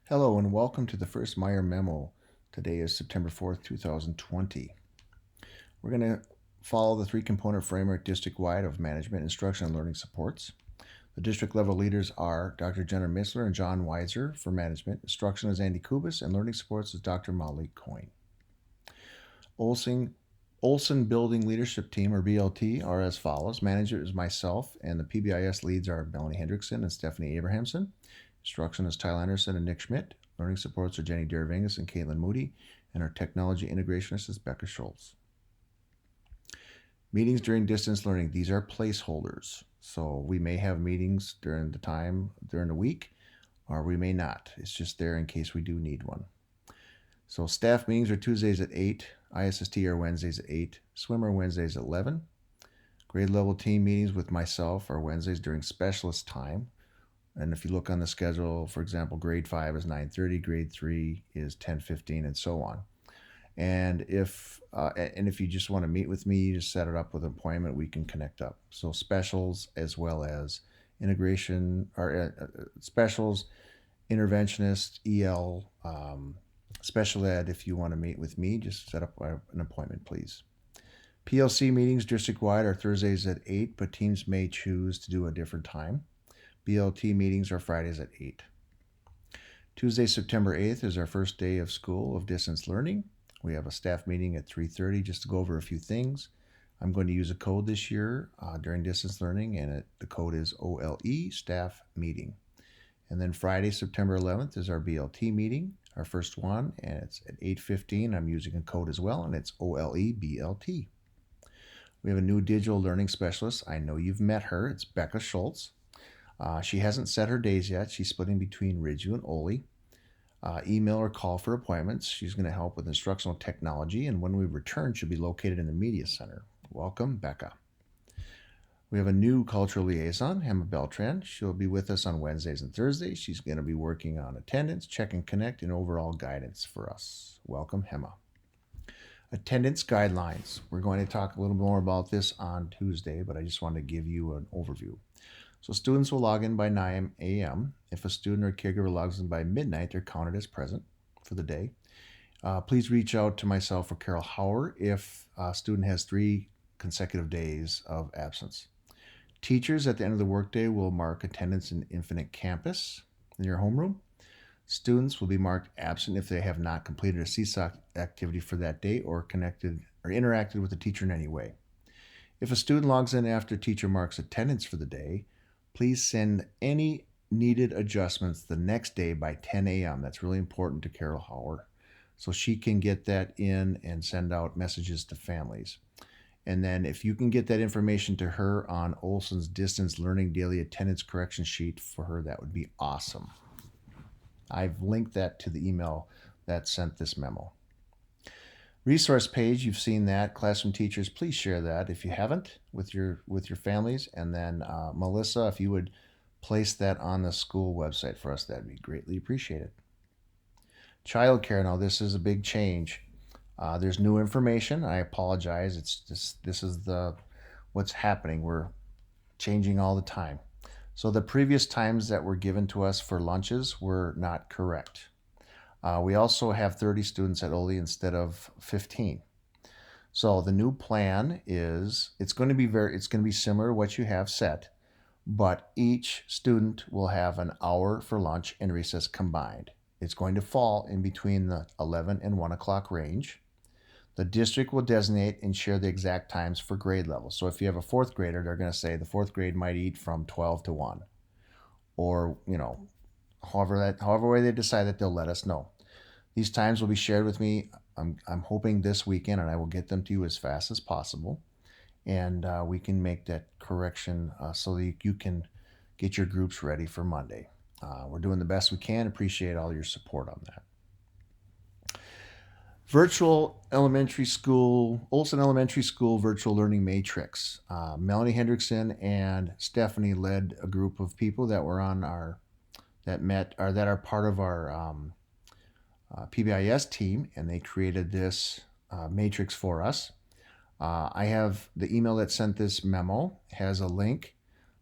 Hello and welcome to the first Meyer Memo. Today is September 4th, 2020. We're going to follow the three-component framework district-wide of management, instruction, and learning supports. The district level leaders are Dr. Jenna Missler and John Weiser for management. Instruction is Andy Kubis, and learning supports is Dr. Molly Coyne. Olson Building Leadership Team, or BLT, are as follows. Manager is myself, and the PBIS leads are Melanie Hendrickson and Stephanie Abrahamson. Instruction is Tyler Anderson and Nick Schmidt. Learning supports are Jenny Deravangas and Caitlin Moody, and our technology integrationist is Becca Schultz. Meetings during distance learning, these are placeholders. So we may have meetings during the week, or we may not. It's just there in case we do need one. So staff meetings are Tuesdays at 8, ISST are Wednesdays at 8, swim are Wednesdays at 11. Grade level team meetings with myself are Wednesdays during specialist time. And if you look on the schedule, for example, grade 5 is 9:30, grade 3 is 10:15, and so on. And if you just want to meet with me, you just set it up with an appointment. We can connect up. So specials as well as integration or specials, interventionist, EL, special ed. If you want to meet with me, just set up an appointment, please. PLC meetings district-wide are Thursdays at 8, but teams may choose to do a different time. BLT meetings are Fridays at 8. Tuesday, September 8th is our first day of school of distance learning. We have a staff meeting at 3:30 just to go over a few things. I'm going to use a code this year during distance learning, and the code is OLE staff meeting. And then Friday, September 11th is our BLT meeting, our first one, and it's at 8:15. I'm using a code as well, and it's OLE BLT. We have a new digital learning specialist. I know you've met her. It's Becca Schultz. She hasn't set her days yet. She's splitting between Ridgeview and Ole. Email or call for appointments. She's going to help with instructional technology, and when we return, she'll be located in the Media Center. Welcome, Becca. We have a new cultural liaison, Emma Beltran. She'll be with us on Wednesdays and Thursdays. She's going to be working on attendance, check and connect, and overall guidance for us. Welcome, Emma. Attendance guidelines. We're going to talk a little more about this on Tuesday, but I just wanted to give you an overview. So students will log in by 9 a.m. If a student or caregiver logs in by midnight, they're counted as present for the day. Please reach out to myself or Carol Hauer if a student has 3 consecutive days of absence. Teachers at the end of the workday will mark attendance in Infinite Campus in your homeroom. Students will be marked absent if they have not completed a CSOC activity for that day or connected or interacted with the teacher in any way. If a student logs in after teacher marks attendance for the day, please send any needed adjustments the next day by 10 a.m. That's really important to Carol Hauer, so she can get that in and send out messages to families. And then if you can get that information to her on Olson's distance learning daily attendance correction sheet for her, that would be awesome. I've linked that to the email that sent this memo. Resource page, you've seen that. Classroom teachers, please share that if you haven't with your families. And then Melissa, if you would place that on the school website for us, that'd be greatly appreciated. Childcare, now this is a big change. There's new information. I apologize. It's just this is what's happening. We're changing all the time. So the previous times that were given to us for lunches were not correct. We also have 30 students at Ole instead of 15. So the new plan is it's going to be similar to what you have set, but each student will have an hour for lunch and recess combined. It's going to fall in between the 11 and 1 o'clock range. The district will designate and share the exact times for grade level. So if you have a 4th grader, they're going to say the 4th grade might eat from 12 to 1, or however way they decide that, they'll let us know. These times will be shared with me. I'm hoping this weekend, and I will get them to you as fast as possible. And we can make that correction so that you can get your groups ready for Monday. We're doing the best we can. Appreciate all your support on that. Virtual elementary school, Olson Elementary School virtual learning matrix. Melanie Hendrickson and Stephanie led a group of people that were on that are part of our PBIS team, and they created this matrix for us. I have the email that sent this memo has a link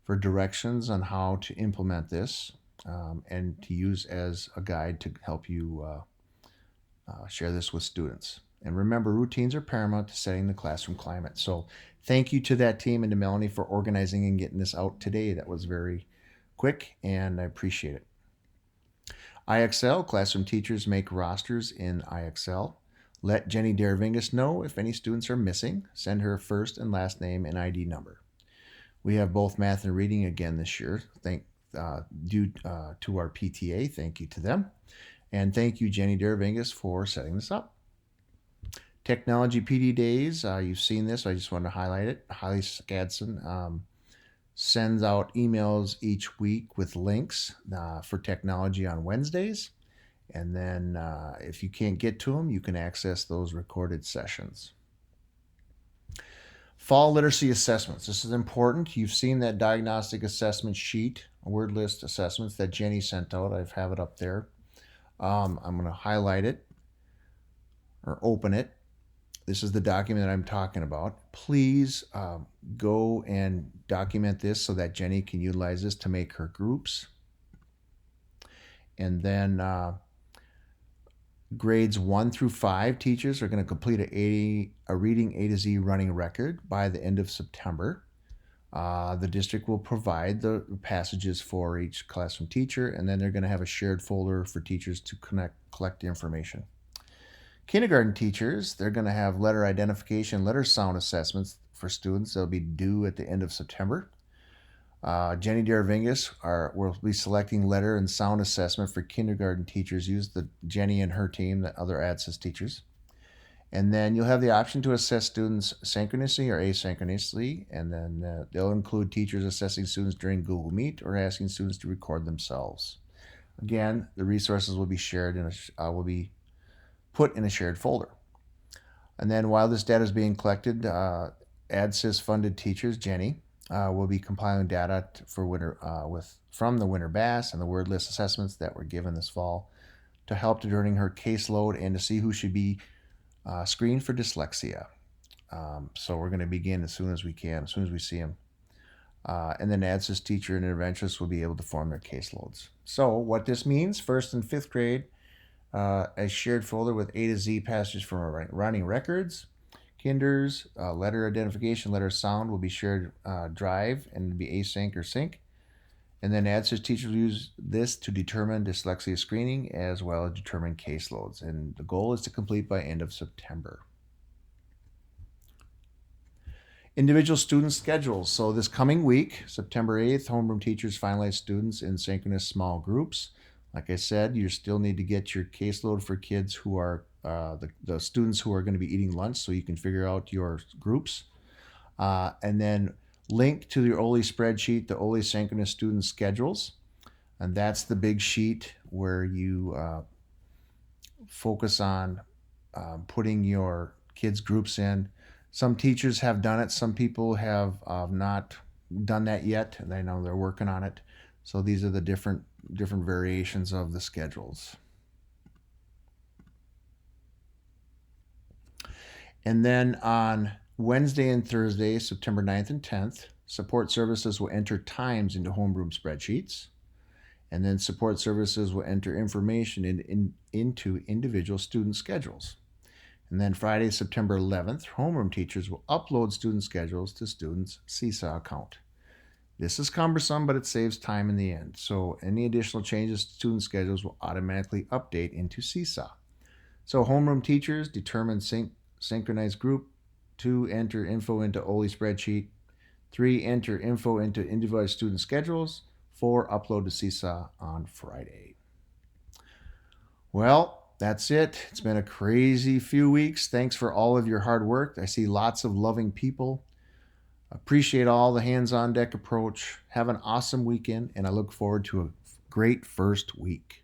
for directions on how to implement this. and to use as a guide to help you share this with students. And remember, routines are paramount to setting the classroom climate. So thank you to that team and to Melanie for organizing and getting this out today. That was very quick, and I appreciate it. IXL, classroom teachers make rosters in IXL. Let Jenny Deravingas know if any students are missing. Send her first and last name and ID number. We have both math and reading again this year. Due to our PTA, thank you to them. And thank you, Jenny Deravingas, for setting this up. Technology PD Days, you've seen this, so I just wanted to highlight it. Holly Skadson sends out emails each week with links for technology on Wednesdays. And then if you can't get to them, you can access those recorded sessions. Fall literacy assessments. This is important. You've seen that diagnostic assessment sheet, word list assessments that Jenny sent out. I have it up there. I'm going to highlight it or open it. This is the document that I'm talking about. Please go and document this so that Jenny can utilize this to make her groups. And then grades 1 through 5 teachers are going to complete a reading A to Z running record by the end of September. The district will provide the passages for each classroom teacher, and then they're going to have a shared folder for teachers to collect the information. Kindergarten teachers, they're going to have letter identification, letter sound assessments for students. They'll be due at the end of September. Jenny Deravingas will be selecting letter and sound assessment for kindergarten teachers. Use the Jenny and her team, the other ADSYS teachers. And then you'll have the option to assess students synchronously or asynchronously. And then they'll include teachers assessing students during Google Meet or asking students to record themselves. Again, the resources will be shared and will be put in a shared folder. And then while this data is being collected, ADSYS funded teachers, Jenny, will be compiling data from the winter BAS and the word list assessments that were given this fall to help during her caseload and to see who should be screened for dyslexia. So we're going to begin as soon as we can, as soon as we see them. And then ADSYS teacher and interventionists will be able to form their caseloads. So what this means, 1st and 5th grade, a shared folder with A to Z passages from running records. Kinders, letter identification, letter sound will be shared drive and be async or sync. And then ADSYS teachers will use this to determine dyslexia screening as well as determine caseloads. And the goal is to complete by end of September. Individual student schedules. So this coming week, September 8th, homeroom teachers finalize students in synchronous small groups. Like I said, you still need to get your caseload for kids who are the students who are going to be eating lunch, so you can figure out your groups. And then link to your OLI spreadsheet, the OLI synchronous student schedules. And that's the big sheet where you focus on putting your kids' groups in. Some teachers have done it. Some people have not done that yet. And I know they're working on it. So these are the different variations of the schedules. And then on Wednesday and Thursday, September 9th and 10th, support services will enter times into homeroom spreadsheets. And then support services will enter information into individual student schedules. And then Friday, September 11th, homeroom teachers will upload student schedules to students' Seesaw account. This is cumbersome, but it saves time in the end. So any additional changes to student schedules will automatically update into Seesaw. So homeroom teachers determine synchronized group. 2, enter info into OLI spreadsheet. 3, enter info into individualized student schedules. 4, upload to Seesaw on Friday. Well, that's it. It's been a crazy few weeks. Thanks for all of your hard work. I see lots of loving people. Appreciate all the hands-on deck approach. Have an awesome weekend, and I look forward to a great first week.